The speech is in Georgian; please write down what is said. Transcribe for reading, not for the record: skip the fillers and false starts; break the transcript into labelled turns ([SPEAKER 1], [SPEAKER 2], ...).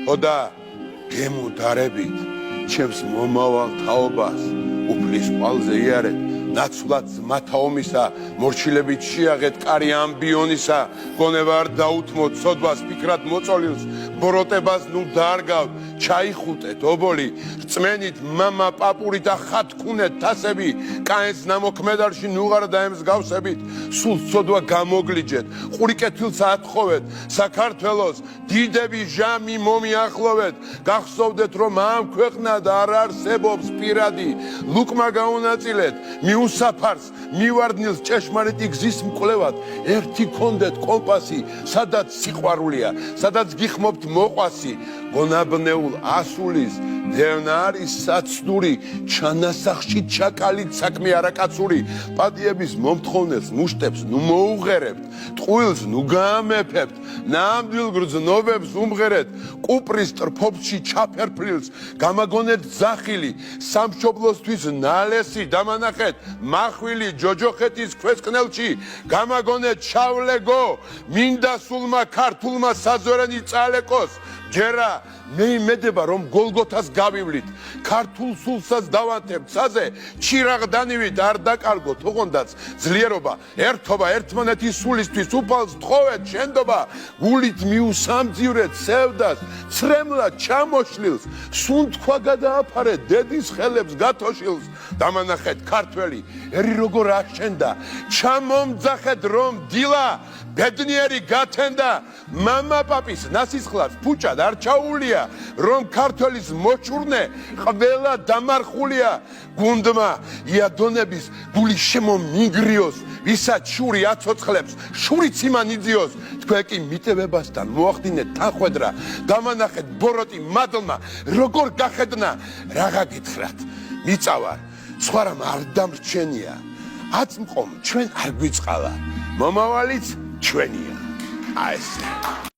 [SPEAKER 1] ხოდა გემუდარებით ჩემს მომავალ თაობას უფლის ყვალზე იარეთ ნაცვლად ზმათა ომისა მორჩილებით შეაღეთ კარი ამბიონისა გონება არ დაუთმოთ ცოდვას ფიქრად მოწოლიოს ბოროტებას ნუ დაარგავ ჩაიხუტეთ ობოლი რწმენით მამა პაპური და ხათქუნეთ თასები კაენს ნამოქმედარში ნუღარ დაემსგავსებით სულ ცოდვა გამოგლიჯეთ ყური კეთილს ათხოვეთ საქართველოს დიდები ჟამი მომიახლოვეთ გახსოვდეთ რომ ამ ქვეყნად არ არსებობს პირადი ლუკმა გაუნაწილეთ მიუსაფარს მივარდნილს ჭეშმარიტი გზის მკვლევად ერთი კონდეთ კომპასი სადაც სიყვარულია სადაც გიხმობთ მოყვასი გონაბნეულ ასულის დევნა არის საცდური ჩანასახში ჩაკალით საქმე არაკაცური პატიების მომთხოვნელს მუშტებს ნუ მოუღერებთ ტყუილს ნუ გაამეფებთ ნამდვილ გრძნობებს უმღერეთ კუპრის ტრფობში ჩაფერფლილს გამაგონეთ ზახილი სამშობლოსთვის ნალესი დამანახეთ მახვილი ჯოჯოხეთის ქვესკნელში გამაგონეთ შავლეგო მინდა სულმა ქართულმა საზორენი წალეკოს ჯერა მე იმედება რომ გოლგოთას გავივლით ქართულ სულსაც დავანთებთ საზე ჩირაღდანივით არ დაკარგოთ ოღონდაც ძლიერობა ერთობა ერთმანეთის სულისთვის უფალს თხოვეთ შენდობა გულით მიუსამძივრეთ სევდას ცრემლად ჩამოშლილს სუნთქვა გადააფარეთ დედის ხელებს გათოშილს დამანახეთ ქართველი ერი როგორ აშენდა ჩამომძახეთ რომ დილა ბედნიერი გათენდა მამა პაპის ნასისხლად ფუჭად არ ჩაულია რომ ქართველის მოჭურნე ყველა დამარხულია გუნდმა იადონების გული შემომიგრიოს ვისაც შური აცოცხლებს შურიც იმან იძიოს თქვენ კი მიტევებასთან მოახდინეთ თანხვედრა დამანახეთ ბოროტი მადლმა როგორ გახედნა რაღა გითხრათ მიწავარ სხვა რამ არ დამრჩენია აწმყომ ჩვენ არ გვიწყალა მომავალიც ჩვენია აი ეს